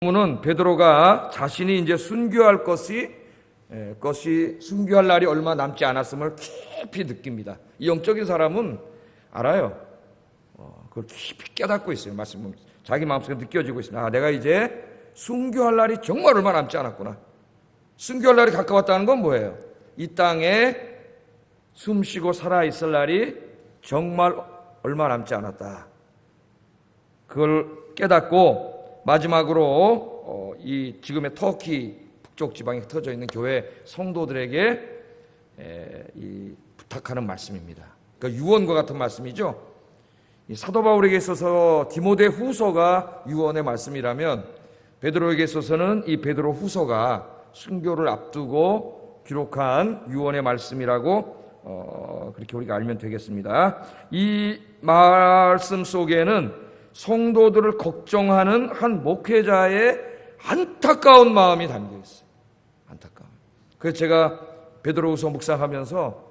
는 베드로가 자신이 이제 순교할 순교할 날이 얼마 남지 않았음을 깊이 느낍니다. 이 영적인 사람은 알아요. 그걸 깊이 깨닫고 있어요. 말씀 자기 마음속에 느껴지고 있습니다. 아, 내가 이제 순교할 날이 정말 얼마 남지 않았구나. 순교할 날이 가까웠다는 건 뭐예요? 이 땅에 숨쉬고 살아있을 날이 정말 얼마 남지 않았다. 그걸 깨닫고 마지막으로 이 지금의 터키 북쪽 지방에 흩어져 있는 교회 성도들에게 부탁하는 말씀입니다. 그러니까 유언과 같은 말씀이죠. 이 사도 바울에게 있어서 디모데 후서가 유언의 말씀이라면 베드로에게 있어서는 이 베드로 후서가 순교를 앞두고 기록한 유언의 말씀이라고 그렇게 우리가 알면 되겠습니다. 이 말씀 속에는 성도들을 걱정하는 한 목회자의 안타까운 마음이 담겨 있어요. 안타까움. 그래서 제가 베드로후서 묵상하면서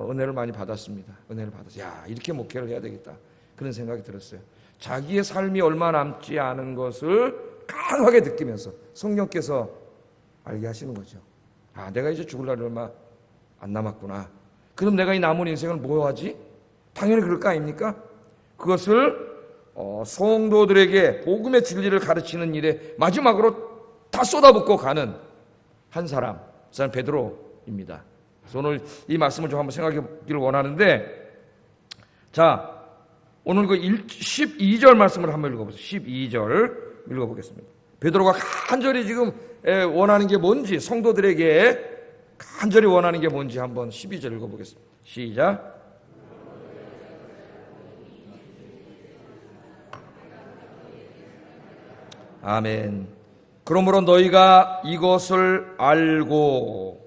은혜를 많이 받았습니다. 은혜를 받았어요. 야, 이렇게 목회를 해야 되겠다. 그런 생각이 들었어요. 자기의 삶이 얼마 남지 않은 것을 강하게 느끼면서 성령께서 알게 하시는 거죠. 아, 내가 이제 죽을 날이 얼마 안 남았구나. 그럼 내가 이 남은 인생을 뭐 하지? 당연히 그럴 거 아닙니까? 그것을 성도들에게 복음의 진리를 가르치는 일에 마지막으로 다 쏟아붓고 가는 한 사람, 그 사람 베드로입니다. 그래서 오늘 이 말씀을 좀 한번 생각해 보기를 원하는데, 자, 오늘 그 12절 말씀을 한번 읽어보세요. 12절 읽어보겠습니다. 베드로가 간절히 지금 원하는 게 뭔지, 성도들에게 간절히 원하는 게 뭔지 한번 12절 읽어보겠습니다. 시작. 아멘. 그러므로 너희가 이것을 알고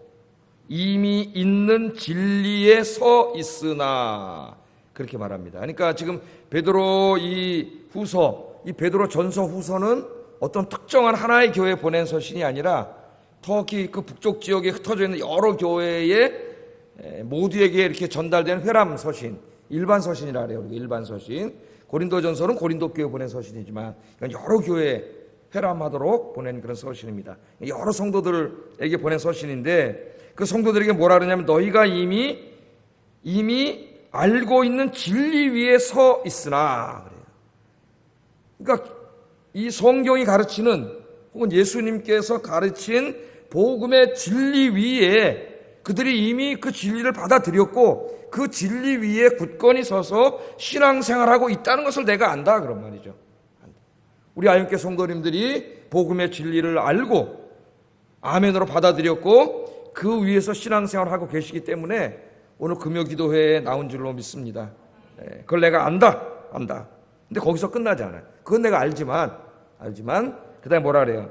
이미 있는 진리에 서 있으나, 그렇게 말합니다. 그러니까 지금 베드로 이 후서, 이 베드로 전서 후서는 어떤 특정한 하나의 교회에 보낸 서신이 아니라 터키 그 북쪽 지역에 흩어져 있는 여러 교회에 모두에게 이렇게 전달된 회람 서신, 일반 서신이라 그래요. 일반 서신. 고린도전서는 고린도 교회에 보낸 서신이지만 여러 교회에 회람하도록 보낸 그런 서신입니다. 여러 성도들에게 보낸 서신인데, 그 성도들에게 뭐라 그러냐면 너희가 이미 알고 있는 진리 위에 서 있으나 그래요. 그러니까 이 성경이 가르치는, 혹은 예수님께서 가르친 복음의 진리 위에 그들이 이미 그 진리를 받아들였고 그 진리 위에 굳건히 서서 신앙생활하고 있다는 것을 내가 안다, 그런 말이죠. 우리 아영교 성도님들이 복음의 진리를 알고 아멘으로 받아들였고 그 위에서 신앙생활하고 계시기 때문에 오늘 금요기도회에 나온 줄로 믿습니다. 그걸 내가 안다. 근데 거기서 끝나지 않아요. 그건 내가 알지만 그 다음에 뭐라 그래요?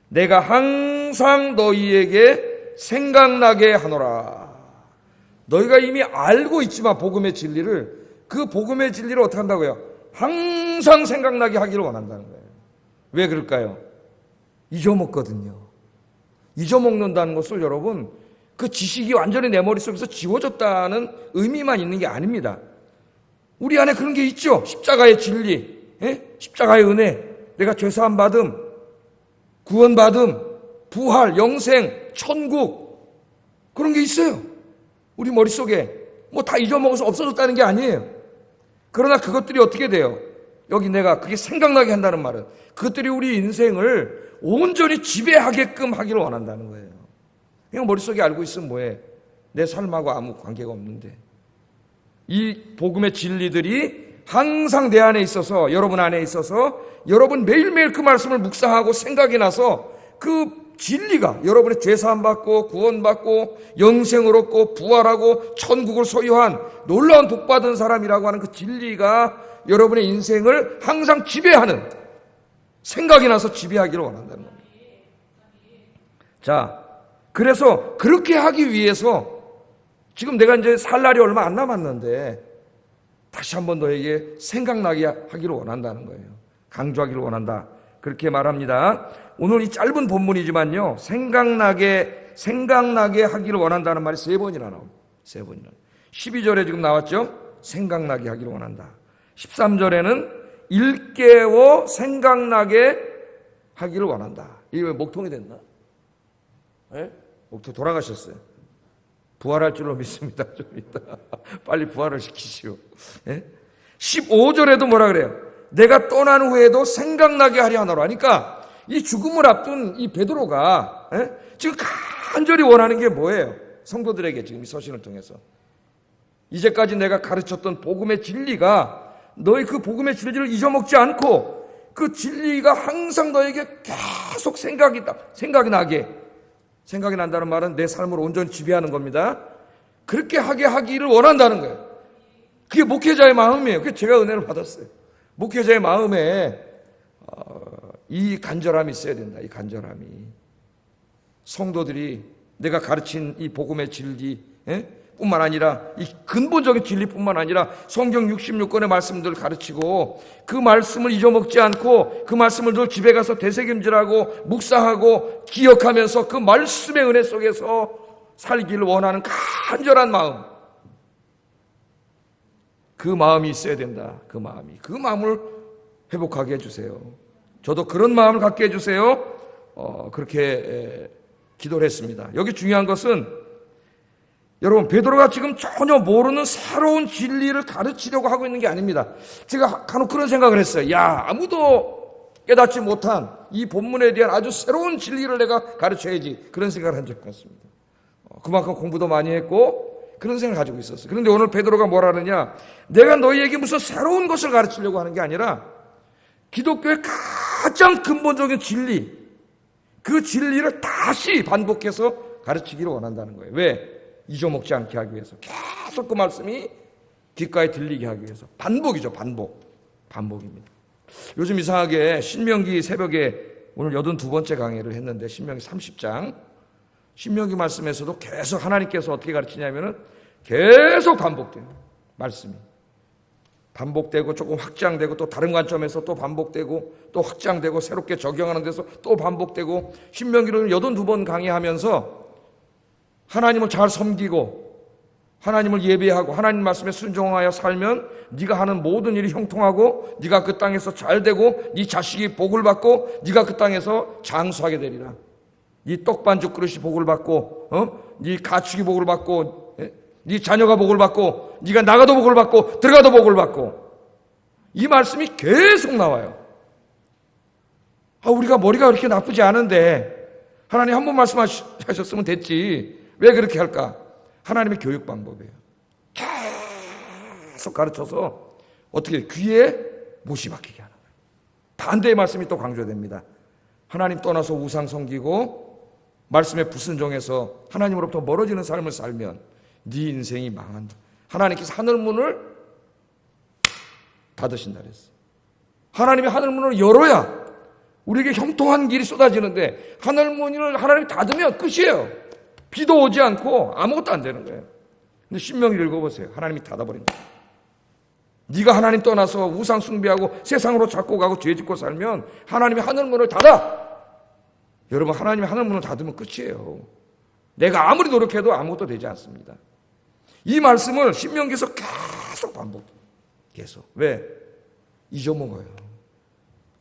내가 항상 너희에게 생각나게 하노라. 너희가 이미 알고 있지만 복음의 진리를, 그 복음의 진리를 어떻게 한다고요? 항상 생각나게 하기를 원한다는 거예요. 왜 그럴까요? 잊어먹거든요. 잊어먹는다는 것을 여러분, 그 지식이 완전히 내 머릿속에서 지워졌다는 의미만 있는 게 아닙니다. 우리 안에 그런 게 있죠. 십자가의 진리, 십자가의 은혜, 내가 죄사함 받음, 구원받음, 부활, 영생, 천국, 그런 게 있어요. 우리 머릿속에 뭐 다 잊어먹어서 없어졌다는 게 아니에요. 그러나 그것들이 어떻게 돼요? 여기 내가 그게 생각나게 한다는 말은 그것들이 우리 인생을 온전히 지배하게끔 하기를 원한다는 거예요. 그냥 머릿속에 알고 있으면 뭐해? 내 삶하고 아무 관계가 없는데. 이 복음의 진리들이 항상 내 안에 있어서, 여러분 안에 있어서 여러분 매일매일 그 말씀을 묵상하고 생각이 나서 그 진리가 여러분의 죄사함 받고 구원받고 영생을 얻고 부활하고 천국을 소유한 놀라운 복받은 사람이라고 하는 그 진리가 여러분의 인생을 항상 지배하는, 생각이 나서 지배하기를 원한다는 겁니다. 자, 그래서 그렇게 하기 위해서 지금 내가 이제 살 날이 얼마 안 남았는데 다시 한번 너에게 생각나게 하기를 원한다는 거예요. 강조하기를 원한다. 그렇게 말합니다. 오늘 이 짧은 본문이지만요, 생각나게 하기를 원한다는 말이 3번이나 나옵니다. 3번이나. 12절에 지금 나왔죠? 생각나게 하기를 원한다. 13절에는 일깨워 생각나게 하기를 원한다. 이게 왜 목통이 됐나? 예? 목통 돌아가셨어요. 부활할 줄로 믿습니다. 좀 이따 빨리 부활을 시키시오. 예? 15절에도 뭐라 그래요? 내가 떠난 후에도 생각나게 하려 하노라. 그러니까 이 죽음을 앞둔 이 베드로가 지금 간절히 원하는 게 뭐예요? 성도들에게 지금 이 서신을 통해서 이제까지 내가 가르쳤던 복음의 진리가 너희 그 복음의 진리를 잊어먹지 않고 그 진리가 항상 너에게 계속 생각이 나게, 생각이 난다는 말은 내 삶을 온전히 지배하는 겁니다. 그렇게 하게 하기를 원한다는 거예요. 그게 목회자의 마음이에요. 그게 제가 은혜를 받았어요. 목회자의 마음에 이 간절함이 있어야 된다. 이 간절함이. 성도들이 내가 가르친 이 복음의 진리 뿐만 아니라 이 근본적인 진리뿐만 아니라 성경 66권의 말씀들을 가르치고 그 말씀을 잊어먹지 않고 그 말씀을 늘 집에 가서 되새김질하고 묵상하고 기억하면서 그 말씀의 은혜 속에서 살기를 원하는 간절한 마음, 그 마음이 있어야 된다. 그 마음을 회복하게 해주세요. 저도 그런 마음을 갖게 해주세요. 그렇게 기도를 했습니다. 여기 중요한 것은 여러분, 베드로가 지금 전혀 모르는 새로운 진리를 가르치려고 하고 있는 게 아닙니다. 제가 간혹 그런 생각을 했어요. 야, 아무도 깨닫지 못한 이 본문에 대한 아주 새로운 진리를 내가 가르쳐야지. 그런 생각을 한 적이 없습니다. 그만큼 공부도 많이 했고 그런 생각을 가지고 있었어요. 그런데 오늘 베드로가 뭐라 하느냐? 내가 너희에게 무슨 새로운 것을 가르치려고 하는 게 아니라 기독교의 가장 근본적인 진리, 그 진리를 다시 반복해서 가르치기를 원한다는 거예요. 왜? 잊어먹지 않게 하기 위해서. 계속 그 말씀이 귓가에 들리게 하기 위해서. 반복이죠. 반복입니다. 요즘 이상하게 신명기 새벽에 오늘 82번째 강의를 했는데 신명기 30장 신명기 말씀에서도 계속 하나님께서 어떻게 가르치냐면은 계속 반복돼요. 말씀이 반복되고 조금 확장되고 또 다른 관점에서 또 반복되고 또 확장되고 새롭게 적용하는 데서 또 반복되고 신명기를 82번 강의하면서 하나님을 잘 섬기고 하나님을 예배하고 하나님 말씀에 순종하여 살면 네가 하는 모든 일이 형통하고 네가 그 땅에서 잘 되고 네 자식이 복을 받고 네가 그 땅에서 장수하게 되리라. 네 떡반죽 그릇이 복을 받고 네 가축이 복을 받고 네 자녀가 복을 받고 네가 나가도 복을 받고 들어가도 복을 받고 이 말씀이 계속 나와요. 우리가 머리가 그렇게 나쁘지 않은데 하나님 한 번 말씀하셨으면 됐지. 왜 그렇게 할까? 하나님의 교육 방법이에요. 계속 가르쳐서 어떻게 귀에 못이 박히게 하는 거예요. 반대의 말씀이 또 강조됩니다. 하나님 떠나서 우상 섬기고 말씀에 불순종해서 하나님으로부터 멀어지는 삶을 살면 네 인생이 망한다. 하나님께서 하늘문을 닫으신다 그랬어요. 하나님이 하늘문을 열어야 우리에게 형통한 길이 쏟아지는데 하늘문을 하나님이 닫으면 끝이에요. 비도 오지 않고 아무것도 안 되는 거예요. 근데 신명기를 읽어보세요. 하나님이 닫아버린 거예요. 네가 하나님 떠나서 우상 숭배하고 세상으로 잡고 가고 죄 짓고 살면 하나님이 하늘문을 닫아. 여러분, 하나님이 하늘문을 닫으면 끝이에요. 내가 아무리 노력해도 아무것도 되지 않습니다. 이 말씀을 신명기에서 계속 반복해요. 계속. 왜? 잊어먹어요.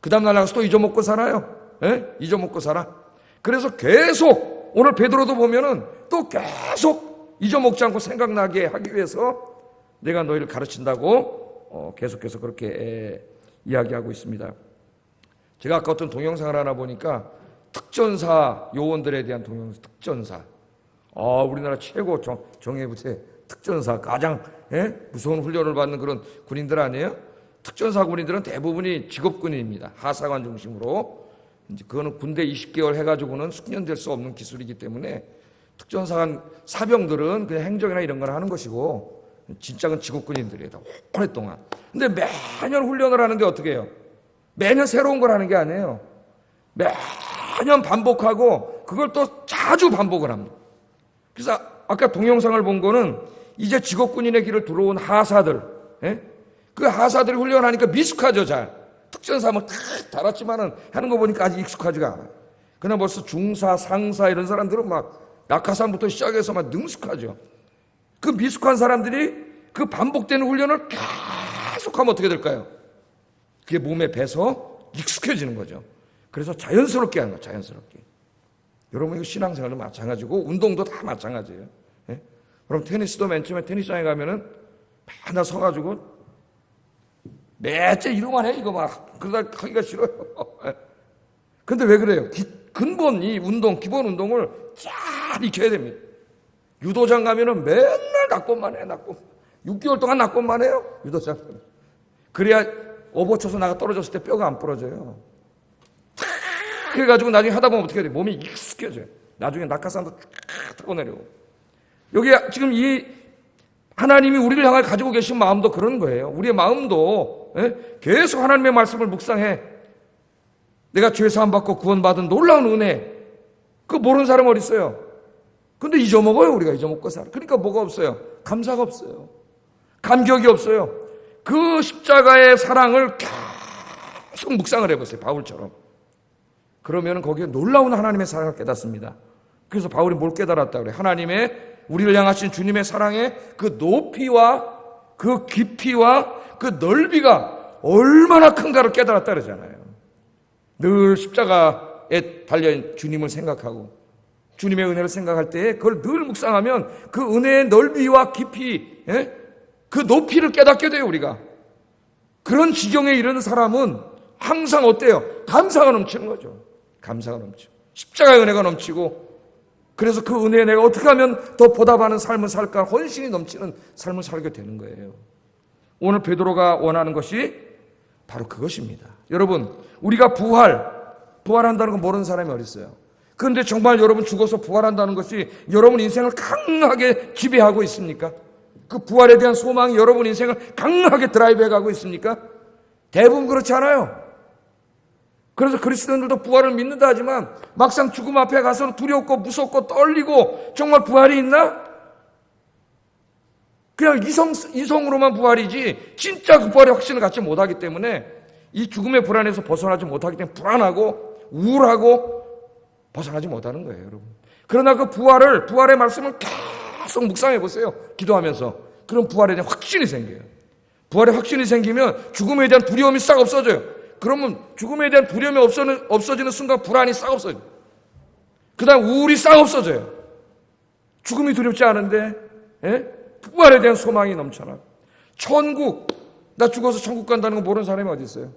그 다음날 나가서 또 잊어먹고 살아요. 잊어먹고 살아. 그래서 계속 오늘 베드로도 보면은 또 계속 잊어먹지 않고 생각나게 하기 위해서 내가 너희를 가르친다고 계속해서 그렇게 이야기하고 있습니다. 제가 아까 어떤 동영상을 하나 보니까 특전사 요원들에 대한 동영상, 특전사. 우리나라 최고 정예부대 특전사, 가장 무서운 훈련을 받는 그런 군인들 아니에요? 특전사 군인들은 대부분이 직업군인입니다. 하사관 중심으로. 이제 그거는 군대 20개월 해가지고는 숙련될 수 없는 기술이기 때문에 특전사 사병들은 그냥 행정이나 이런 걸 하는 것이고 진짜는 직업군인들이에요. 오랫동안. 근데 매년 훈련을 하는데 어떻게 해요? 매년 새로운 걸 하는 게 아니에요. 매년 반복하고 그걸 또 자주 반복을 합니다. 그래서 아까 동영상을 본 거는 이제 직업군인의 길을 들어온 하사들, 그 하사들이 훈련하니까 미숙하죠, 잘. 특전사 뭐 탁 달았지만은 하는 거 보니까 아직 익숙하지가 않아요. 그냥 벌써 중사, 상사 이런 사람들은 막 낙하산부터 시작해서 막 능숙하죠. 그 미숙한 사람들이 그 반복되는 훈련을 계속하면 어떻게 될까요? 그게 몸에 배서 익숙해지는 거죠. 그래서 자연스럽게 하는 거예요. 자연스럽게. 여러분 이거 신앙생활도 마찬가지고 운동도 다 마찬가지예요. 예? 그럼 테니스도 맨 처음에 테니스장에 가면은 맨날 서가지고 매째 이러만 해 이거 막 그러다 하기가 싫어요. 근데 왜 그래요? 근본 이 운동 기본 운동을 잘 익혀야 됩니다. 유도장 가면은 맨날 낙법만 해 낙법. 6개월 동안 낙법만 해요. 유도장. 그래야 오버 쳐서 나가 떨어졌을 때 뼈가 안 부러져요. 그래가지고 나중에 하다 보면 어떻게 돼요? 몸이 익숙해져요. 나중에 낙하산도 쫙 타고 내려오고. 여기 지금 이 하나님이 우리를 향해 가지고 계신 마음도 그런 거예요. 우리의 마음도 계속 하나님의 말씀을 묵상해. 내가 죄 사함 받고 구원받은 놀라운 은혜. 그거 모르는 사람 어디 있어요? 근데 잊어먹어요. 우리가 잊어먹고 살아. 그러니까 뭐가 없어요? 감사가 없어요. 감격이 없어요. 그 십자가의 사랑을 계속 묵상을 해보세요. 바울처럼. 그러면 거기에 놀라운 하나님의 사랑을 깨닫습니다. 그래서 바울이 뭘 깨달았다 그래요? 하나님의 우리를 향하신 주님의 사랑의 그 높이와 그 깊이와 그 넓이가 얼마나 큰가를 깨달았다 그러잖아요. 늘 십자가에 달려있는 주님을 생각하고 주님의 은혜를 생각할 때 그걸 늘 묵상하면 그 은혜의 넓이와 깊이 그 높이를 깨닫게 돼요. 우리가 그런 지경에 이르는 사람은 항상 어때요? 감사가 넘치는 거죠. 감사가 넘치고 십자가의 은혜가 넘치고 그래서 그 은혜에 내가 어떻게 하면 더 보답하는 삶을 살까 헌신이 넘치는 삶을 살게 되는 거예요. 오늘 베드로가 원하는 것이 바로 그것입니다. 여러분 우리가 부활한다는 거 모르는 사람이 어디 있어요? 그런데 정말 여러분 죽어서 부활한다는 것이 여러분 인생을 강하게 지배하고 있습니까? 그 부활에 대한 소망이 여러분 인생을 강하게 드라이브해가고 있습니까? 대부분 그렇지 않아요. 그래서 그리스도인들도 부활을 믿는다 하지만 막상 죽음 앞에 가서는 두렵고 무섭고 떨리고 정말 부활이 있나? 그냥 이성으로만 부활이지 진짜 그 부활의 확신을 갖지 못하기 때문에 이 죽음의 불안에서 벗어나지 못하기 때문에 불안하고 우울하고 벗어나지 못하는 거예요, 여러분. 그러나 그 부활의 말씀을 계속 묵상해 보세요. 기도하면서. 그럼 부활에 대한 확신이 생겨요. 부활의 확신이 생기면 죽음에 대한 두려움이 싹 없어져요. 그러면 죽음에 대한 두려움이 없어지는 순간 불안이 싹 없어져요. 그 다음 우울이 싹 없어져요. 죽음이 두렵지 않은데 부활에 대한 소망이 넘쳐나. 천국, 나 죽어서 천국 간다는 거 모르는 사람이 어디 있어요?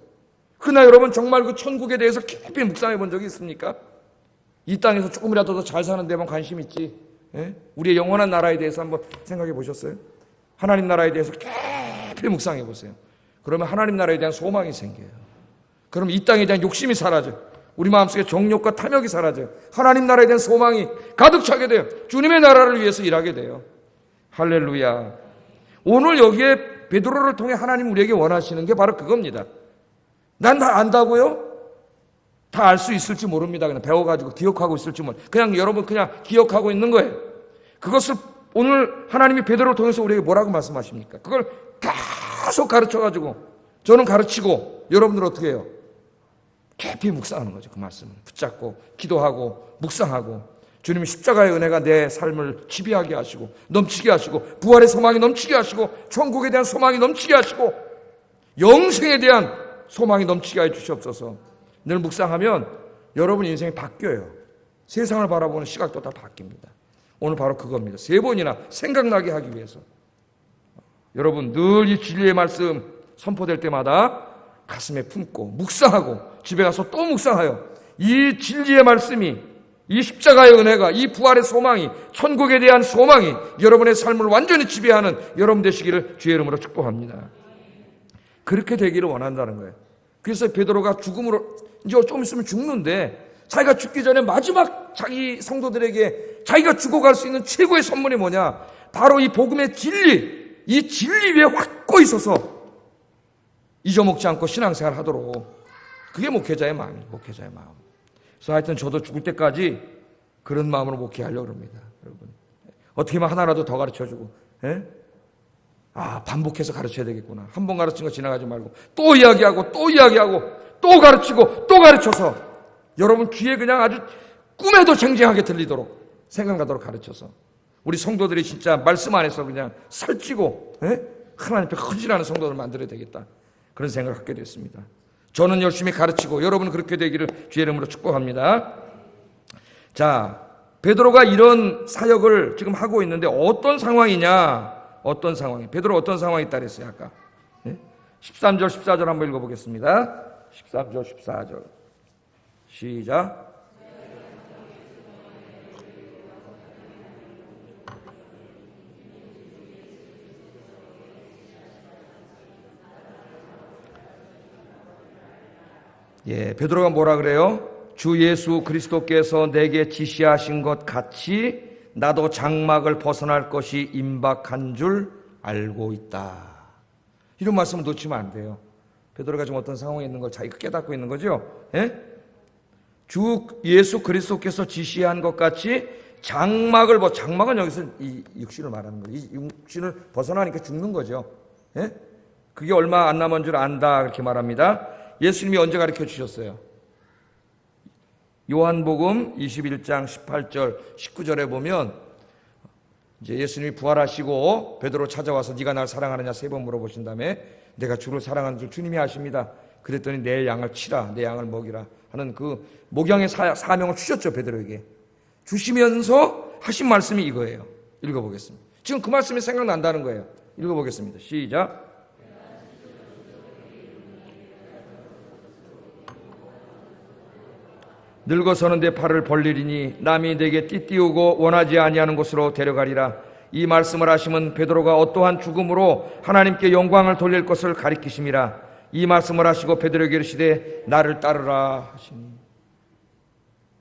그러나 여러분 정말 그 천국에 대해서 깊이 묵상해 본 적이 있습니까? 이 땅에서 조금이라도 더 잘 사는 데만 관심 있지 우리의 영원한 나라에 대해서 한번 생각해 보셨어요? 하나님 나라에 대해서 깊이 묵상해 보세요. 그러면 하나님 나라에 대한 소망이 생겨요. 그럼 이 땅에 대한 욕심이 사라져요. 우리 마음속에 정욕과 탐욕이 사라져요. 하나님 나라에 대한 소망이 가득 차게 돼요. 주님의 나라를 위해서 일하게 돼요. 할렐루야. 오늘 여기에 베드로를 통해 하나님 우리에게 원하시는 게 바로 그겁니다. 난 다 안다고요? 다 알 수 있을지 모릅니다. 그냥 배워가지고 기억하고 있을지 그냥 여러분 그냥 기억하고 있는 거예요. 그것을 오늘 하나님이 베드로를 통해서 우리에게 뭐라고 말씀하십니까? 그걸 계속 가르쳐가지고 저는 가르치고 여러분들은 어떻게 해요? 깊이 묵상하는 거죠. 그 말씀을 붙잡고 기도하고 묵상하고 주님이 십자가의 은혜가 내 삶을 지배하게 하시고 넘치게 하시고 부활의 소망이 넘치게 하시고 천국에 대한 소망이 넘치게 하시고 영생에 대한 소망이 넘치게 해 주시옵소서. 늘 묵상하면 여러분 인생이 바뀌어요. 세상을 바라보는 시각도 다 바뀝니다. 오늘 바로 그겁니다. 3번이나 생각나게 하기 위해서 여러분 늘 이 진리의 말씀 선포될 때마다 가슴에 품고 묵상하고 집에 가서 또 묵상하여 이 진리의 말씀이 이 십자가의 은혜가 이 부활의 소망이 천국에 대한 소망이 여러분의 삶을 완전히 지배하는 여러분 되시기를 주의 이름으로 축복합니다. 그렇게 되기를 원한다는 거예요. 그래서 베드로가 죽음으로 이제 좀 있으면 죽는데 자기가 죽기 전에 마지막 자기 성도들에게 자기가 죽어갈 수 있는 최고의 선물이 뭐냐? 바로 이 복음의 진리, 이 진리 위에 확고 있어서 잊어먹지 않고 신앙생활 하도록. 그게 목회자의 마음이에요. 목회자의 마음. 그래서 하여튼 저도 죽을 때까지 그런 마음으로 목회하려고 합니다. 여러분 어떻게 하면 하나라도 더 가르쳐주고 반복해서 가르쳐야 되겠구나. 한 번 가르친 거 지나가지 말고 또 이야기하고 또 이야기하고 또 가르치고 또 가르쳐서 여러분 귀에 그냥 아주 꿈에도 쟁쟁하게 들리도록 생각나도록 가르쳐서 우리 성도들이 진짜 말씀 안에서 그냥 살찌고 하나님 앞에 헌신하는 성도들 만들어야 되겠다. 그런 생각을 갖게 됐습니다. 저는 열심히 가르치고 여러분 그렇게 되기를 주의 이름으로 축복합니다. 자, 베드로가 이런 사역을 지금 하고 있는데 어떤 상황이냐? 어떤 상황이? 베드로 어떤 상황이 있다 그랬어요 아까? 13절 14절 한번 읽어보겠습니다. 13절 14절 시작. 베드로가 뭐라 그래요? 주 예수 그리스도께서 내게 지시하신 것 같이 나도 장막을 벗어날 것이 임박한 줄 알고 있다. 이런 말씀을 놓치면 안 돼요. 베드로가 지금 어떤 상황에 있는 걸 자기가 깨닫고 있는 거죠. 주 예수 그리스도께서 지시한 것 같이 장막을 장막은 여기서 이 육신을 말하는 거예요. 이 육신을 벗어나니까 죽는 거죠. 그게 얼마 안 남은 줄 안다 그렇게 말합니다. 예수님이 언제 가르쳐 주셨어요? 요한복음 21장 18절 19절에 보면 이제 예수님이 부활하시고 베드로 찾아와서 네가 날 사랑하느냐 3번 물어보신 다음에 내가 주를 사랑하는 줄 주님이 아십니다. 그랬더니 내 양을 치라, 내 양을 먹이라 하는 그 목양의 사명을 주셨죠. 베드로에게 주시면서 하신 말씀이 이거예요. 읽어보겠습니다. 지금 그 말씀이 생각난다는 거예요. 읽어보겠습니다. 시작. 늙어서는 내 팔을 벌리리니 남이 내게 띠띠우고 원하지 아니하는 곳으로 데려가리라. 이 말씀을 하시면 베드로가 어떠한 죽음으로 하나님께 영광을 돌릴 것을 가리키심이라. 이 말씀을 하시고 베드로에게 이르시되 나를 따르라 하시니.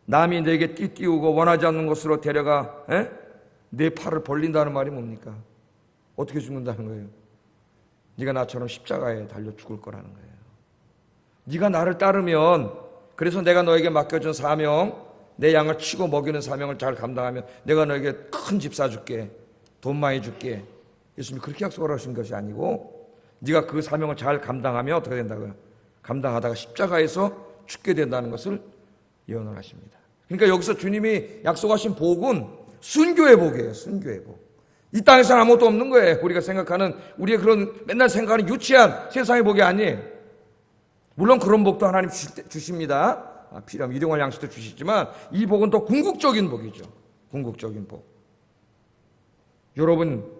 남이 내게 띠띠우고 원하지 않는 곳으로 데려가 내 팔을 벌린다는 말이 뭡니까? 어떻게 죽는다는 거예요? 네가 나처럼 십자가에 달려 죽을 거라는 거예요. 네가 나를 따르면, 그래서 내가 너에게 맡겨준 사명, 내 양을 치고 먹이는 사명을 잘 감당하면 내가 너에게 큰 집 사줄게, 돈 많이 줄게. 예수님이 그렇게 약속을 하신 것이 아니고 네가 그 사명을 잘 감당하면 어떻게 된다고요? 감당하다가 십자가에서 죽게 된다는 것을 예언을 하십니다. 그러니까 여기서 주님이 약속하신 복은 순교의 복이에요. 순교의 복. 이 땅에서는 아무것도 없는 거예요. 우리가 생각하는, 우리의 그런 맨날 생각하는 유치한 세상의 복이 아니에요. 물론 그런 복도 하나님 주십니다. 필요하면 일용할 양식도 주시지만 이 복은 더 궁극적인 복이죠. 궁극적인 복. 여러분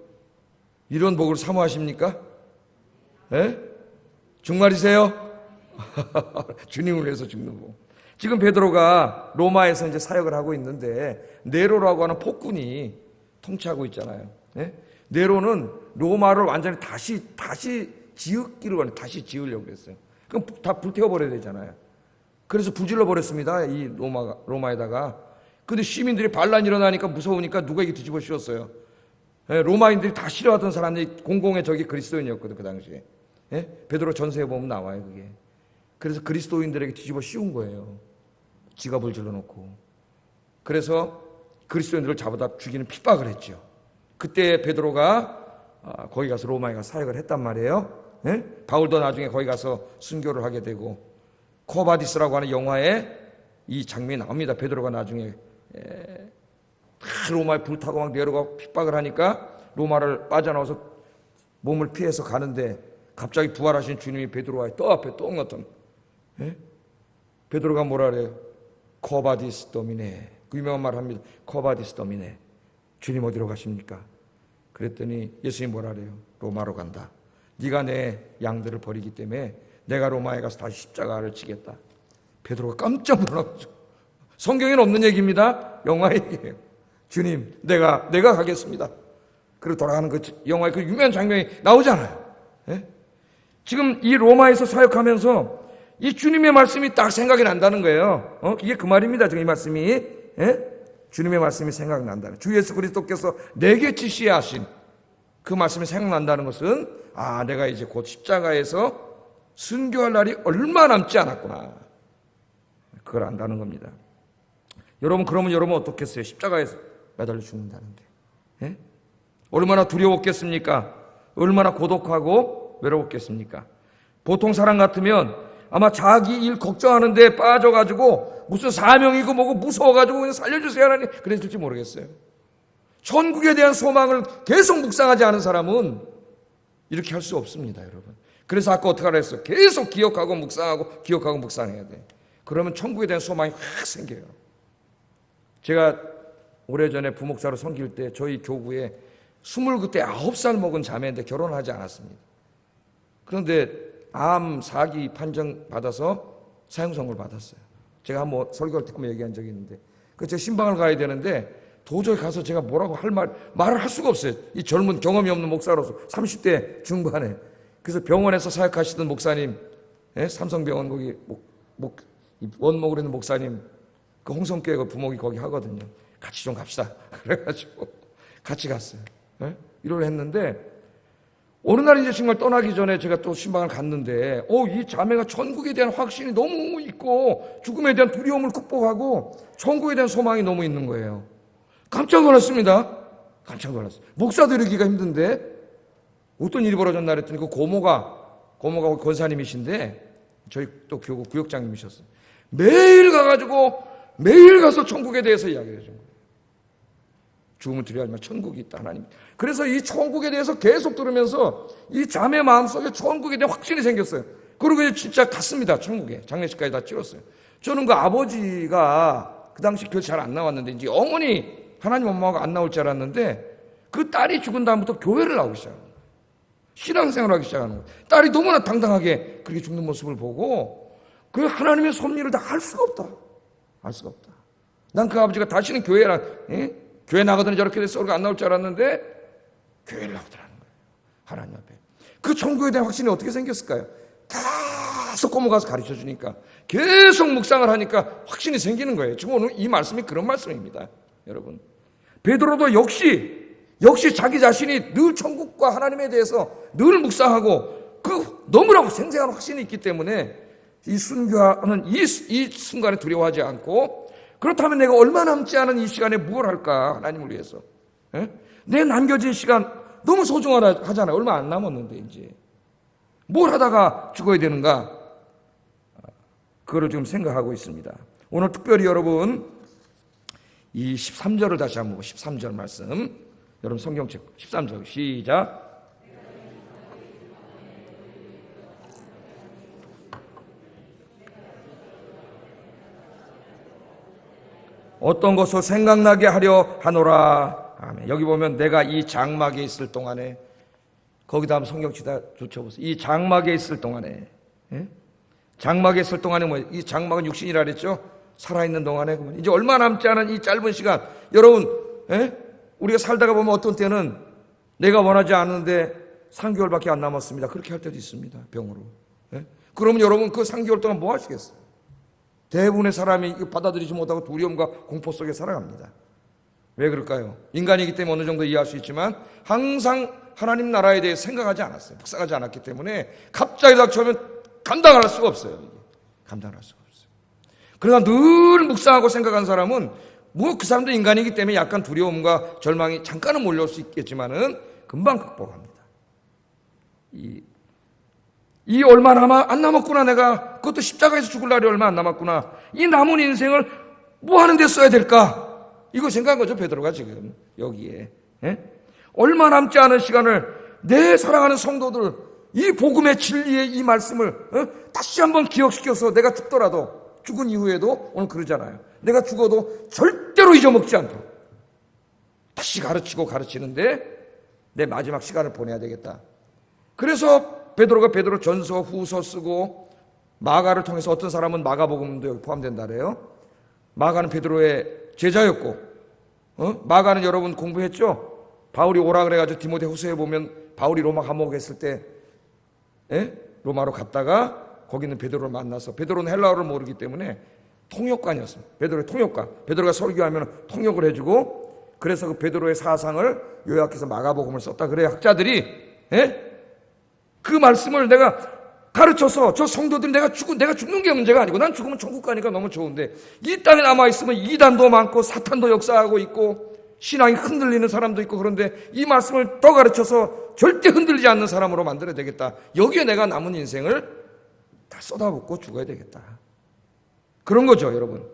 이런 복을 사모하십니까? 정말이세요? 주님을 위해서 죽는 복. 지금 베드로가 로마에서 이제 사역을 하고 있는데 네로라고 하는 폭군이 통치하고 있잖아요. 네로는 로마를 완전히 다시 지으기를 원해. 다시 지으려고 했어요. 그럼 다 불태워버려야 되잖아요. 그래서 불질러 버렸습니다. 이 로마에다가. 근데 시민들이 반란이 일어나니까 무서우니까 누가 이게 뒤집어 씌웠어요. 로마인들이 다 싫어하던 사람들이 공공의 적이 그리스도인이었거든, 그 당시에. 베드로 전서에 보면 나와요, 그게. 그래서 그리스도인들에게 뒤집어 씌운 거예요. 지가 불질러 놓고. 그래서 그리스도인들을 잡아다 죽이는 핍박을 했죠. 그때 베드로가 거기 가서 로마에 가서 사역을 했단 말이에요. 바울도 나중에 거기 가서 순교를 하게 되고, 코바디스라고 하는 영화에 이 장면이 나옵니다. 베드로가 나중에 로마에 불타고 막 네로가 핍박을 하니까 로마를 빠져나와서 몸을 피해서 가는데 갑자기 부활하신 주님이 베드로와의 떡 앞에 떡 나타나. 베드로가 뭐라 그래요? 코바디스 도미네. 그 유명한 말 합니다. 코바디스 도미네. 주님 어디로 가십니까? 그랬더니 예수님이 뭐라 그래요? 로마로 간다. 네가 내 양들을 버리기 때문에 내가 로마에 가서 다시 십자가를 지겠다. 베드로가 깜짝 놀라죠. 성경에는 없는 얘기입니다. 영화 얘기예요. 주님, 내가 가겠습니다. 그리고 돌아가는 그 영화의 그 유명한 장면이 나오잖아요. 지금 이 로마에서 사역하면서 이 주님의 말씀이 딱 생각이 난다는 거예요. 이게 그 말입니다. 지금 이 말씀이. 주님의 말씀이 생각난다는. 주 예수 그리스도께서 내게 지시하신 그 말씀이 생각난다는 것은, 내가 이제 곧 십자가에서 순교할 날이 얼마 남지 않았구나. 그걸 안다는 겁니다. 여러분, 그러면 여러분 어떻겠어요? 십자가에서 매달려 죽는다는데. 얼마나 두려웠겠습니까? 얼마나 고독하고 외로웠겠습니까? 보통 사람 같으면 아마 자기 일 걱정하는데 빠져가지고 무슨 사명이고 뭐고 무서워가지고 그냥 살려주세요 하나님 그랬을지 모르겠어요. 천국에 대한 소망을 계속 묵상하지 않은 사람은 이렇게 할 수 없습니다, 여러분. 그래서 아까 어떻게 하라 했어? 계속 기억하고 묵상하고 기억하고 묵상해야 돼. 그러면 천국에 대한 소망이 확 생겨요. 제가 오래전에 부목사로 섬길 때 저희 교구에 29살 먹은 자매인데 결혼하지 않았습니다. 그런데 암 4기 판정 받아서 사형선고를 받았어요. 제가 한번 설교할 때 한번 얘기한 적이 있는데, 그 제가 신방을 가야 되는데 도저히 가서 제가 뭐라고 말을 할 수가 없어요. 이 젊은 경험이 없는 목사로서 30대 중반에. 그래서 병원에서 사역하시던 목사님, 삼성병원 거기 원목으로 있는 목사님, 그 홍성교회 그 부목이 거기 하거든요. 같이 좀 갑시다. 그래가지고 같이 갔어요. 이걸 했는데 어느 날 이제 정말 떠나기 전에 제가 또 신방을 갔는데, 이 자매가 천국에 대한 확신이 너무 있고 죽음에 대한 두려움을 극복하고 천국에 대한 소망이 너무 있는 거예요. 깜짝 놀랐습니다. 깜짝 놀랐어요. 목사 드리기가 힘든데 어떤 일이 벌어졌나 그랬더니 그 고모가 권사님이신데 저희 또 교구 구역장님이셨어요. 매일 가서 천국에 대해서 이야기해 준 거예요. 죽음을 두려워하지만 천국이 있다, 하나님. 그래서 이 천국에 대해서 계속 들으면서 이 자매 마음속에 천국에 대한 확신이 생겼어요. 그리고 이제 진짜 갔습니다. 천국에. 장례식까지 다 치렀어요. 저는 그 아버지가 그 당시 교회 잘 안 나왔는데 이제 어머니 하나님 엄마가 안 나올 줄 알았는데 그 딸이 죽은 다음부터 교회를 나오기 시작합니다. 신앙생활을 하기 시작하는 거예요. 딸이 너무나 당당하게 그렇게 죽는 모습을 보고 그 하나님의 섭리를 다 알 수가 없다. 알 수가 없다. 난 그 아버지가 다시는 교회 나가더니 저렇게 돼서 소리가 안 나올 줄 알았는데 교회를 나오더라는 거예요. 하나님 앞에. 그 천국에 대한 확신이 어떻게 생겼을까요? 계속 꼬모 가서 가르쳐 주니까, 계속 묵상을 하니까 확신이 생기는 거예요. 지금 오늘 이 말씀이 그런 말씀입니다. 여러분, 베드로도 역시 자기 자신이 늘 천국과 하나님에 대해서 늘 묵상하고 그 너무나 생생한 확신이 있기 때문에 이 순교하는 이 순간에 두려워하지 않고, 그렇다면 내가 얼마 남지 않은 이 시간에 무엇을 할까? 하나님을 위해서. 내 남겨진 시간 너무 소중하잖아요. 얼마 안 남았는데 이제 뭘 하다가 죽어야 되는가? 그거를 지금 생각하고 있습니다. 오늘 특별히 여러분 이 13절을 다시 한번 보고, 13절 말씀 여러분 성경책 13절 시작. 어떤 것을 생각나게 하려 하노라. 아멘. 여기 보면 내가 이 장막에 있을 동안에, 거기다 한번 성경치다 붙여보세요. 이 장막에 있을 동안에, 장막에 있을 동안에 이 장막은 육신이라 그랬죠. 살아있는 동안에 이제 얼마 남지 않은 이 짧은 시간, 여러분, 우리가 살다가 보면 어떤 때는 내가 원하지 않는데 3개월밖에 안 남았습니다. 그렇게 할 때도 있습니다. 병으로. 그러면 여러분 그 3개월 동안 뭐 하시겠어요? 대부분의 사람이 받아들이지 못하고 두려움과 공포 속에 살아갑니다. 왜 그럴까요? 인간이기 때문에 어느 정도 이해할 수 있지만 항상 하나님 나라에 대해 생각하지 않았어요. 묵상하지 않았기 때문에 갑자기 닥쳐오면 감당할 수가 없어요. 감당할 수가 없어요. 그러나 늘 묵상하고 생각한 사람은 뭐 그 사람도 인간이기 때문에 약간 두려움과 절망이 잠깐은 몰려올 수 있겠지만은 금방 극복합니다. 이 얼마 안 남았구나. 내가 그것도 십자가에서 죽을 날이 얼마 안 남았구나. 이 남은 인생을 뭐 하는 데 써야 될까? 이거 생각한 거죠, 베드로가 지금 여기에. 얼마 남지 않은 시간을 내 사랑하는 성도들 이 복음의 진리의 이 말씀을 다시 한번 기억시켜서 내가 죽더라도, 죽은 이후에도 오늘 그러잖아요. 내가 죽어도 절대로 잊어먹지 않도록 다시 가르치는데 내 마지막 시간을 보내야 되겠다. 그래서 베드로가 베드로 전서 후서 쓰고, 마가를 통해서 어떤 사람은 마가복음도 여기 포함된다 그래요. 마가는 베드로의 제자였고, 마가는 여러분 공부했죠? 바울이 오라 그래가지고 디모데 후서에 보면 바울이 로마 감옥에 있을 때 로마로 갔다가 거기는 베드로를 만나서, 베드로는 헬라어를 모르기 때문에 통역관이었습니다. 베드로의 통역관. 베드로가 설교하면 통역을 해주고, 그래서 그 베드로의 사상을 요약해서 마가복음을 썼다 그래요. 학자들이. 그 말씀을 내가 가르쳐서 저 성도들이 내가 죽는 게 문제가 아니고, 난 죽으면 천국 가니까 너무 좋은데, 이 땅에 남아있으면 이단도 많고 사탄도 역사하고 있고 신앙이 흔들리는 사람도 있고, 그런데 이 말씀을 더 가르쳐서 절대 흔들리지 않는 사람으로 만들어야 되겠다. 여기에 내가 남은 인생을 다 쏟아붓고 죽어야 되겠다. 그런 거죠, 여러분.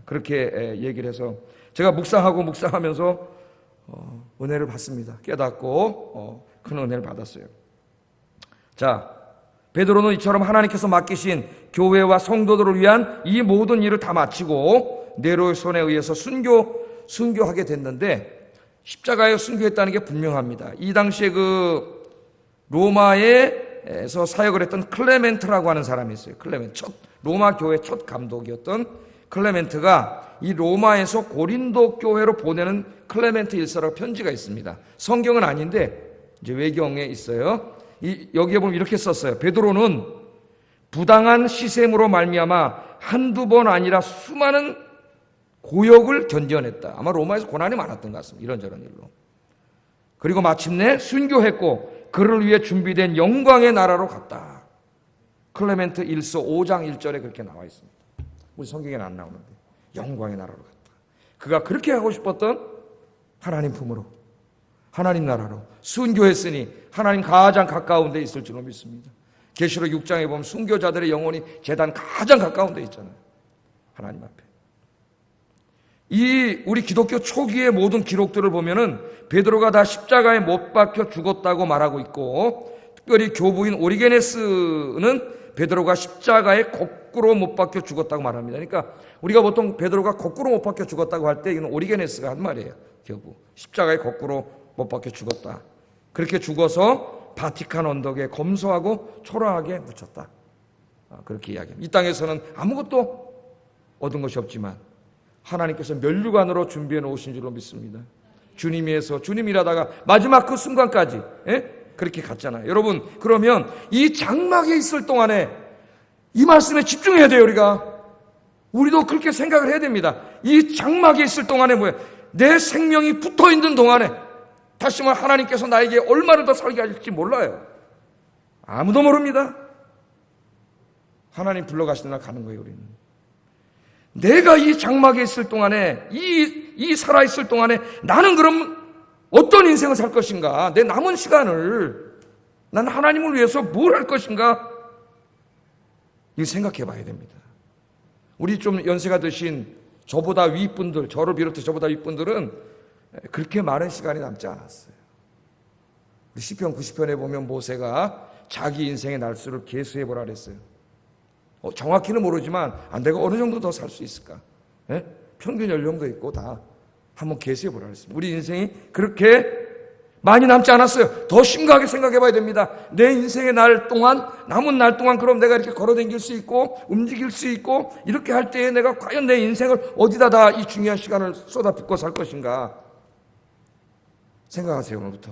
그렇게 얘기를 해서 제가 묵상하면서 은혜를 받습니다. 깨닫고 큰 은혜를 받았어요. 자, 베드로는 이처럼 하나님께서 맡기신 교회와 성도들을 위한 이 모든 일을 다 마치고 네로의 손에 의해서 순교하게 됐는데, 십자가에 순교했다는 게 분명합니다. 이 당시에 그 로마에서 사역을 했던 클레멘트라고 하는 사람이 있어요. 클레멘트, 로마 교회 첫 감독이었던 클레멘트가 이 로마에서 고린도 교회로 보내는 클레멘트 일서라고 편지가 있습니다. 성경은 아닌데 이제 외경에 있어요. 여기에 보면 이렇게 썼어요. 베드로는 부당한 시샘으로 말미암아 한두 번 아니라 수많은 고역을 견뎌냈다. 아마 로마에서 고난이 많았던 것 같습니다. 이런저런 일로. 그리고 마침내 순교했고 그를 위해 준비된 영광의 나라로 갔다. 클레멘트 1서 5장 1절에 그렇게 나와 있습니다. 우리 성경에는 안 나오는데 영광의 나라로 갔다. 그가 그렇게 하고 싶었던 하나님 품으로, 하나님 나라로 순교했으니 하나님 가장 가까운 데 있을 줄로 믿습니다. 계시록 6장에 보면 순교자들의 영혼이 제단 가장 가까운 데 있잖아요. 하나님 앞에. 이 우리 기독교 초기의 모든 기록들을 보면은 베드로가 다 십자가에 못 박혀 죽었다고 말하고 있고, 특별히 교부인 오리게네스는 베드로가 십자가에 거꾸로 못 박혀 죽었다고 말합니다. 그러니까 우리가 보통 베드로가 거꾸로 못 박혀 죽었다고 할 때 이건 오리게네스가 한 말이에요. 교부. 십자가에 거꾸로 못 박혀 죽었다. 그렇게 죽어서 바티칸 언덕에 검소하고 초라하게 묻혔다. 그렇게 이야기합니다. 이 땅에서는 아무것도 얻은 것이 없지만 하나님께서 면류관으로 준비해 놓으신 줄로 믿습니다. 주님에서 주님 일하다가 마지막 그 순간까지 그렇게 갔잖아요. 여러분, 그러면 이 장막에 있을 동안에 이 말씀에 집중해야 돼요. 우리도 그렇게 생각을 해야 됩니다. 이 장막에 있을 동안에 내 생명이 붙어있는 동안에, 다시 말해 하나님께서 나에게 얼마를 더 살게 하실지 몰라요. 아무도 모릅니다. 하나님 불러가시는 날 가는 거예요. 우리는 내가 이 장막에 있을 동안에, 이 살아있을 동안에 나는 그럼 어떤 인생을 살 것인가? 내 남은 시간을 난 하나님을 위해서 뭘 할 것인가? 이거 생각해 봐야 됩니다. 우리 좀 연세가 드신 저보다 윗분들, 저를 비롯해 저보다 윗분들은 그렇게 많은 시간이 남지 않았어요. 우리 시편 90편에 보면 모세가 자기 인생의 날수를 계수해 보라 그랬어요. 정확히는 모르지만 내가 어느 정도 더 살 수 있을까? 평균 연령도 있고 다 한번 계수해 보라 그랬습니다. 우리 인생이 그렇게 많이 남지 않았어요. 더 심각하게 생각해 봐야 됩니다. 내 인생의 날 동안, 남은 날 동안 그럼 내가 이렇게 걸어다닐 수 있고 움직일 수 있고 이렇게 할 때에 내가 과연 내 인생을 어디다 다 이 중요한 시간을 쏟아붓고 살 것인가? 생각하세요. 오늘부터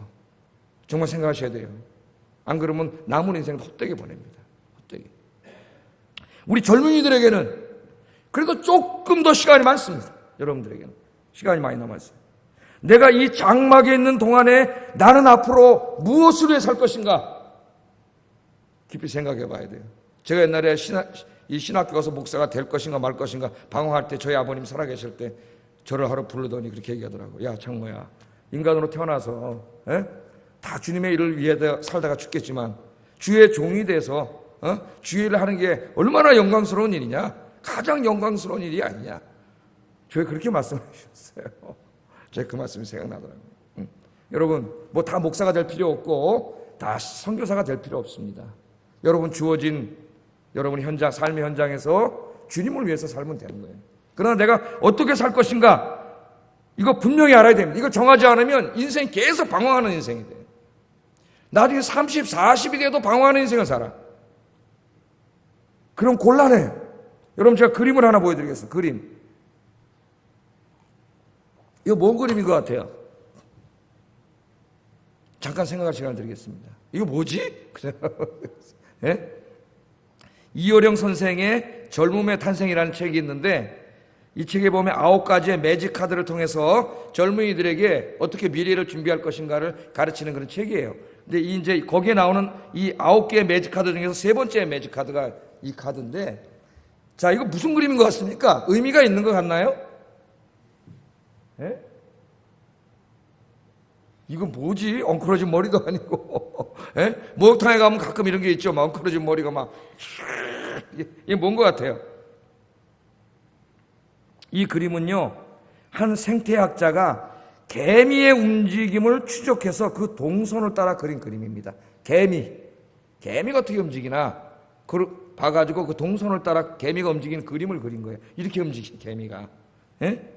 정말 생각하셔야 돼요. 안 그러면 남은 인생을 헛되게 보냅니다. 헛되게. 우리 젊은이들에게는 그래도 조금 더 시간이 많습니다. 여러분들에게는 시간이 많이 남았어요. 내가 이 장막에 있는 동안에 나는 앞으로 무엇을 위해 살 것인가? 깊이 생각해 봐야 돼요. 제가 옛날에 신학교 가서 목사가 될 것인가 말 것인가 방황할 때 저희 아버님 살아계실 때 저를 하루 부르더니 그렇게 얘기하더라고요. 야, 장모야, 인간으로 태어나서 다 주님의 일을 위해 살다가 죽겠지만 주의 종이 돼서 주의 일을 하는 게 얼마나 영광스러운 일이냐? 가장 영광스러운 일이 아니냐? 저희 그렇게 말씀해 주셨어요. 제가 그 말씀이 생각나더라고요. 여러분, 다 목사가 될 필요 없고 다 선교사가 될 필요 없습니다. 여러분 주어진 여러분 삶의 현장에서 주님을 위해서 살면 되는 거예요. 그러나 내가 어떻게 살 것인가? 이거 분명히 알아야 됩니다. 이거 정하지 않으면 인생이 계속 방황하는 인생이 돼요. 나중에 30, 40이 돼도 방황하는 인생을 살아. 그럼 곤란해요. 여러분, 제가 그림을 하나 보여드리겠습니다. 그림. 이거 뭔 그림인 것 같아요? 잠깐 생각할 시간을 드리겠습니다. 이거 뭐지? 네? 이효령 선생의 젊음의 탄생이라는 책이 있는데, 이 책에 보면 9가지의 매직 카드를 통해서 젊은이들에게 어떻게 미래를 준비할 것인가를 가르치는 그런 책이에요. 근데 이제 거기에 나오는 이 9개의 매직 카드 중에서 세 번째 매직 카드가 이 카드인데, 자, 이거 무슨 그림인 것 같습니까? 의미가 있는 것 같나요? 예? 이거 뭐지? 엉클어진 머리도 아니고. 예? 목욕탕에 가면 가끔 이런 게 있죠. 막 엉클어진 머리가 막. 이게 뭔 것 같아요? 이 그림은요, 한 생태학자가 개미의 움직임을 추적해서 그 동선을 따라 그린 그림입니다. 개미. 개미가 어떻게 움직이나 그걸 봐가지고 그 동선을 따라 개미가 움직이는 그림을 그린 거예요. 이렇게 움직이는 개미가. 예?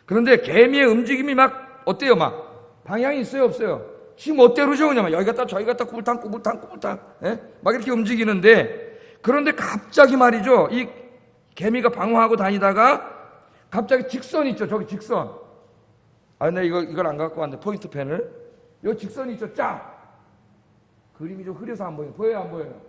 그런데 개미의 움직임이 막 어때요? 막 방향이 있어요, 없어요? 지금 어때로죠? 그냥 여기 갔다 저기 갔다 꾸불탕 예? 막 이렇게 움직이는데, 그런데 갑자기 말이죠, 이 개미가 방황하고 다니다가 갑자기 직선 있죠, 저기 직선. 아, 나 이걸 안 갖고 왔는데 포인트 펜을. 요 직선이 있죠, 쫙. 그림이 좀 흐려서 안 보여요. 보여요, 안 보여요?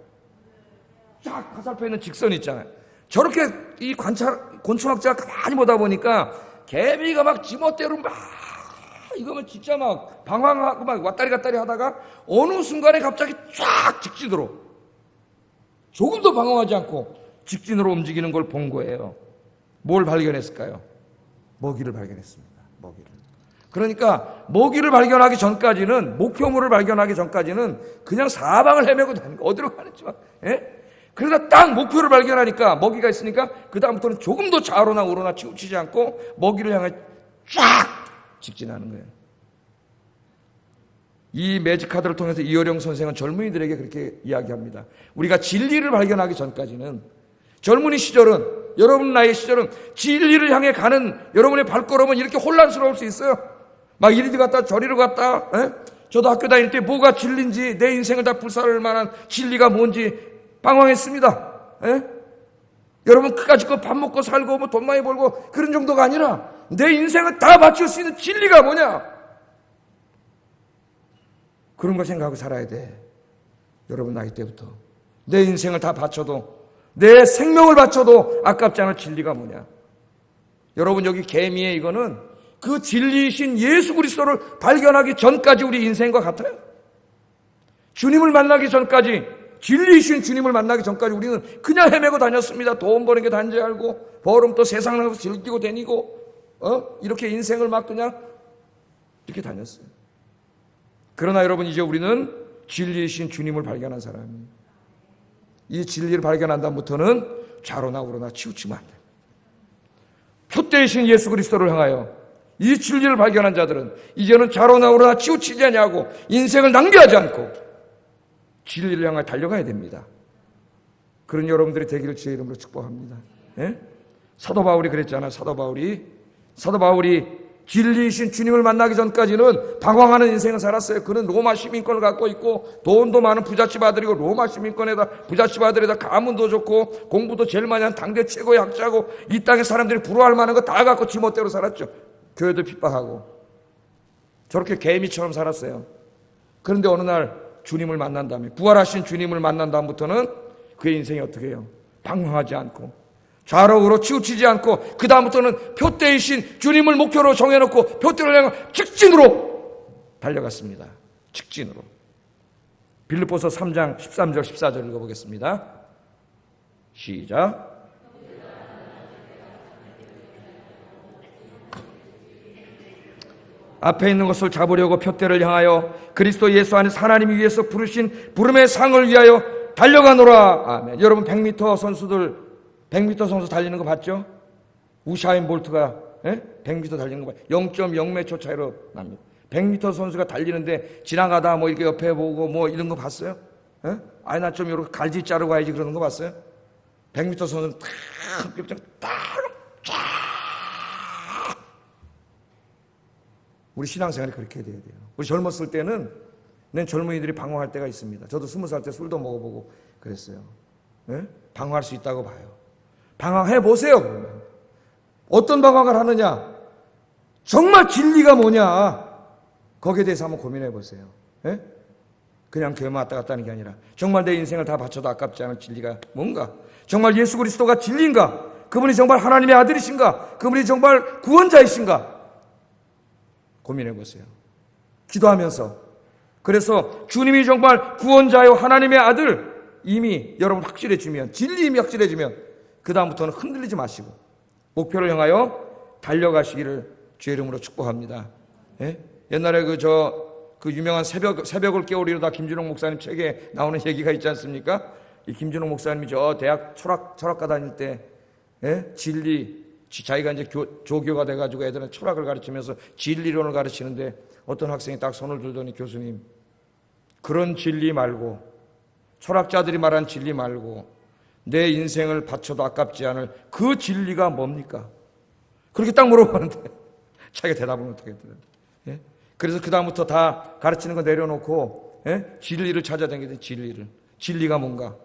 쫙 화살표 있는 직선이 있잖아요. 저렇게 이 곤충학자가 가만히 보다 보니까 개미가 막 지멋대로 막 이거면 진짜 막 방황하고 막 왔다리 갔다리 하다가 어느 순간에 갑자기 쫙 직진으로, 조금도 방황하지 않고 직진으로 움직이는 걸 본 거예요. 뭘 발견했을까요? 먹이를 발견했습니다. 먹이를. 그러니까 먹이를 발견하기 전까지는, 목표물을 발견하기 전까지는 그냥 사방을 헤매고 다니는 거, 어디로 가는지 막. 예? 그러다 딱 목표를 발견하니까, 먹이가 있으니까 그 다음부터는 조금도 좌로나 우로나 치우치지 않고 먹이를 향해 쫙 직진하는 거예요. 이 매직 카드를 통해서 이어령 선생은 젊은이들에게 그렇게 이야기합니다. 우리가 진리를 발견하기 전까지는, 젊은이 시절은, 여러분 나이 시절은 진리를 향해 가는 여러분의 발걸음은 이렇게 혼란스러울 수 있어요. 막 이리도 갔다 저리로 갔다. 에? 저도 학교 다닐 때 뭐가 진리인지, 내 인생을 다 불살을 만한 진리가 뭔지 방황했습니다. 에? 여러분 그까짓 밥 먹고 살고 뭐 돈 많이 벌고 그런 정도가 아니라 내 인생을 다 바칠 수 있는 진리가 뭐냐, 그런 걸 생각하고 살아야 돼. 여러분 나이 때부터 내 인생을 다 바쳐도, 내 생명을 바쳐도 아깝지 않을 진리가 뭐냐. 여러분 여기 개미의 이거는 그 진리이신 예수 그리스도를 발견하기 전까지 우리 인생과 같아요. 주님을 만나기 전까지, 진리이신 주님을 만나기 전까지 우리는 그냥 헤매고 다녔습니다. 돈 버는 게 단지 알고, 버름 또 세상 나가서 즐기고 다니고, 이렇게 인생을 막 그냥 이렇게 다녔어요. 그러나 여러분 이제 우리는 진리이신 주님을 발견한 사람이에요. 이 진리를 발견한 다음부터는 좌로나 우로나 치우치면 안 돼요. 표대이신 예수 그리스도를 향하여 이 진리를 발견한 자들은 이제는 좌로나 우로나 치우치지 않냐고, 인생을 낭비하지 않고 진리를 향해 달려가야 됩니다. 그런 여러분들이 되기를 주의 이름으로 축복합니다. 예? 사도 바울이 그랬잖아요. 사도 바울이 진리이신 주님을 만나기 전까지는 방황하는 인생을 살았어요. 그는 로마 시민권을 갖고 있고 돈도 많은 부잣집 아들이고, 로마 시민권에다 부잣집 아들에다 가문도 좋고 공부도 제일 많이 한 당대 최고의 학자고, 이 땅에 사람들이 부러워할 만한 거 다 갖고 지멋대로 살았죠. 교회도 핍박하고 저렇게 개미처럼 살았어요. 그런데 어느 날 주님을 만난 다음에, 부활하신 주님을 만난 다음부터는 그의 인생이 어떻게 해요? 방황하지 않고 좌로우로 치우치지 않고, 그 다음부터는 표대이신 주님을 목표로 정해놓고 표대를 향해 직진으로 달려갔습니다. 직진으로. 빌립보서 3장 13절 14절 읽어보겠습니다. 시작. 앞에 있는 것을 잡으려고 표대를 향하여 그리스도 예수 안에서 하나님이 위해서 부르신 부름의 상을 위하여 달려가노라. 아멘. 여러분 100m 선수들, 100m 선수 달리는 거 봤죠? 우샤인 볼트가 100m 달리는 거 봐요. 0.0몇 초 차이로 납니다. 100m 선수가 달리는데 지나가다 뭐 이렇게 옆에 보고 뭐 이런 거 봤어요? 아니 나 좀 이렇게 갈지 자르고 가야지 그러는 거 봤어요? 100m 선수는 우리 신앙생활이 그렇게 돼야 돼요. 우리 젊었을 때는, 난 젊은이들이 방황할 때가 있습니다. 저도 20살 때 술도 먹어보고 그랬어요. 방황할 수 있다고 봐요. 방황해 보세요. 그러면 어떤 방황을 하느냐, 정말 진리가 뭐냐, 거기에 대해서 한번 고민해 보세요. 그냥 교회만 왔다 갔다 하는 게 아니라 정말 내 인생을 다 바쳐도 아깝지 않은 진리가 뭔가, 정말 예수 그리스도가 진리인가, 그분이 정말 하나님의 아들이신가, 그분이 정말 구원자이신가 고민해 보세요. 기도하면서. 그래서 주님이 정말 구원자요 하나님의 아들 이미 여러분 확실해지면, 진리 이미 확실해지면 그 다음부터는 흔들리지 마시고 목표를 향하여 달려가시기를 주의 이름으로 축복합니다. 예? 옛날에 그 유명한 새벽을 깨우리로다 김준홍 목사님 책에 나오는 얘기가 있지 않습니까? 이 김준홍 목사님이 저 대학 철학과 다닐 때 진리, 자기가 이제 조교가 돼가지고 애들은 철학을 가르치면서 진리론을 가르치는데 어떤 학생이 딱 손을 들더니, 교수님, 그런 진리 말고 철학자들이 말한 진리 말고 내 인생을 바쳐도 아깝지 않을 그 진리가 뭡니까? 그렇게 딱 물어보는데 자기가 대답을 못하겠더라고요. 예? 그래서 그 다음부터 다 가르치는 거 내려놓고 진리를 찾아다니거든요. 진리가 뭔가?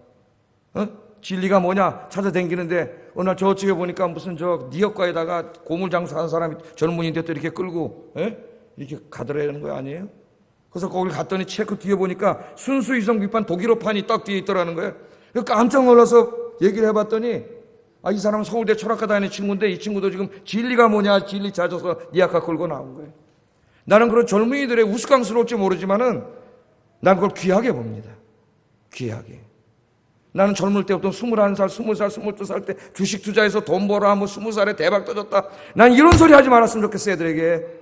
진리가 뭐냐 찾아다니는데 어느 날 저쪽에 보니까 무슨 저 니역과에다가 고물 장사하는 사람이 젊은이인데 또 이렇게 끌고 이렇게 가더라는 거 아니에요? 그래서 거기 갔더니 체크 뒤에 보니까 순수 이성 비판 독일어판이 딱 뒤에 있더라는 거예요. 깜짝 놀라서 얘기를 해봤더니 이 사람은 서울대 철학과 다니는 친구인데 이 친구도 지금 진리가 뭐냐 진리 찾아서 니아카 끌고 나온 거예요. 나는 그런 젊은이들의 우스꽝스러울지 모르지만은 난 그걸 귀하게 봅니다. 귀하게. 나는 젊을 때부터 21살, 20살, 22살 때 주식 투자해서 돈 벌어 20살에 대박 터졌다. 난 이런 소리 하지 말았으면 좋겠어요, 애들에게.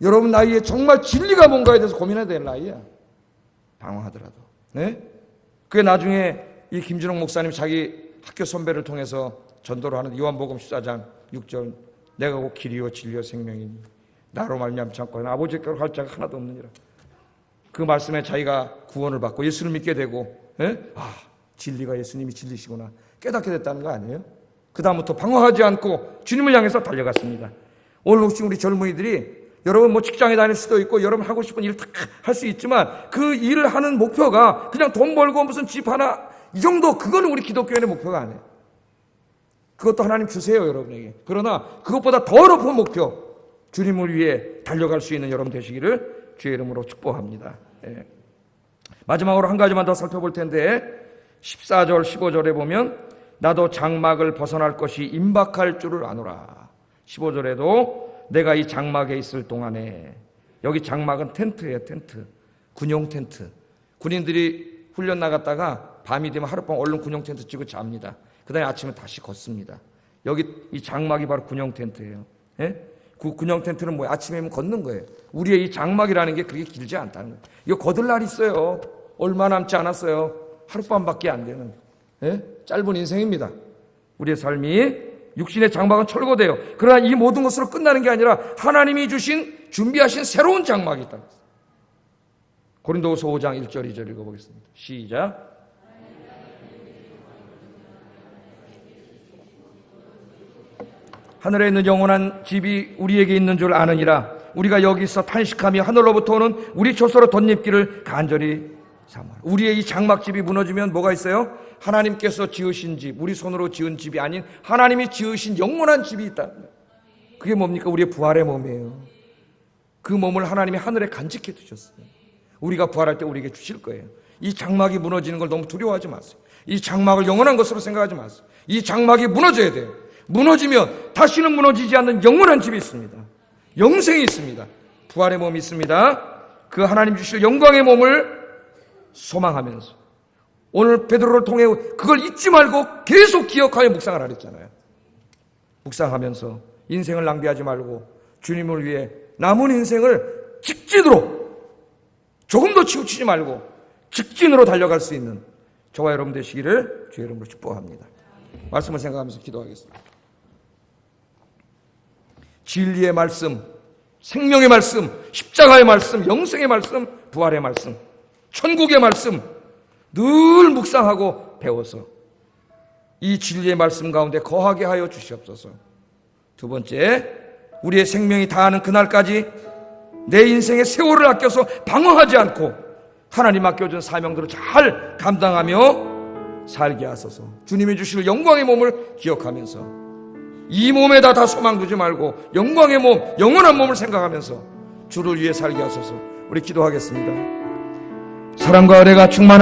여러분 나이에 정말 진리가 뭔가에 대해서 고민해야 될 나이야. 방황하더라도. 네? 그게 나중에 이 김준홍 목사님 자기 학교 선배를 통해서 전도를 하는 요한복음 14장 6절 내가 곧 길이요 진리요 생명이니 나로 말미암지 않고 아버지께로 갈 자가 하나도 없느니라. 그 말씀에 자기가 구원을 받고 예수를 믿게 되고 진리가 예수님이 진리시구나 깨닫게 됐다는 거 아니에요? 그 다음부터 방황하지 않고 주님을 향해서 달려갔습니다. 오늘 혹시 우리 젊은이들이 여러분 뭐 직장에 다닐 수도 있고 여러분 하고 싶은 일 다 할 수 있지만 그 일을 하는 목표가 그냥 돈 벌고 무슨 집 하나 이 정도 그거는 우리 기독교인의 목표가 아니에요. 그것도 하나님 주세요 여러분에게. 그러나 그것보다 더 높은 목표 주님을 위해 달려갈 수 있는 여러분 되시기를 주의 이름으로 축복합니다. 마지막으로 한 가지만 더 살펴볼 텐데 14절 15절에 보면 나도 장막을 벗어날 것이 임박할 줄을 아노라. 15절에도 내가 이 장막에 있을 동안에 여기 장막은 텐트예요. 텐트. 군용 텐트. 군인들이 훈련 나갔다가 밤이 되면 하룻밤 얼른 군용 텐트 치고 잡니다. 그 다음에 아침에 다시 걷습니다. 여기 이 장막이 바로 군용 텐트예요. 그 군용 텐트는 뭐예요? 아침에면 걷는 거예요. 우리의 이 장막이라는 게 그렇게 길지 않다는 거예요. 이거 걷을 날 있어요. 얼마 남지 않았어요. 하룻밤밖에 안 되는 짧은 인생입니다. 우리의 삶이 육신의 장막은 철거돼요. 그러나 이 모든 것으로 끝나는 게 아니라 하나님이 주신 준비하신 새로운 장막이 있다. 고린도후서 5장 1절 2절 읽어보겠습니다. 시작. 하늘에 있는 영원한 집이 우리에게 있는 줄 아느니라. 우리가 여기서 탄식하며 하늘로부터 오는 우리 조서로 덧입기를 간절히 삼아. 우리의 이 장막집이 무너지면 뭐가 있어요? 하나님께서 지으신 집, 우리 손으로 지은 집이 아닌 하나님이 지으신 영원한 집이 있다. 그게 뭡니까? 우리의 부활의 몸이에요. 그 몸을 하나님이 하늘에 간직해 두셨어요. 우리가 부활할 때 우리에게 주실 거예요. 이 장막이 무너지는 걸 너무 두려워하지 마세요. 이 장막을 영원한 것으로 생각하지 마세요. 이 장막이 무너져야 돼요. 무너지면 다시는 무너지지 않는 영원한 집이 있습니다. 영생이 있습니다. 부활의 몸이 있습니다. 그 하나님 주실 영광의 몸을 소망하면서 오늘 베드로를 통해 그걸 잊지 말고 계속 기억하여 묵상을 하랬잖아요. 묵상하면서 인생을 낭비하지 말고 주님을 위해 남은 인생을 직진으로 조금도 치우치지 말고 직진으로 달려갈 수 있는 저와 여러분 되시기를 주의 이름으로 축복합니다. 말씀을 생각하면서 기도하겠습니다. 진리의 말씀, 생명의 말씀, 십자가의 말씀, 영생의 말씀, 부활의 말씀, 천국의 말씀 늘 묵상하고 배워서 이 진리의 말씀 가운데 거하게 하여 주시옵소서. 두 번째, 우리의 생명이 다하는 그날까지 내 인생의 세월을 아껴서 방황하지 않고 하나님 맡겨준 사명들을 잘 감당하며 살게 하소서. 주님이 주실 영광의 몸을 기억하면서 이 몸에다 다 소망 두지 말고 영광의 몸, 영원한 몸을 생각하면서 주를 위해 살게 하소서. 우리 기도하겠습니다. 사랑과 은혜가 충만한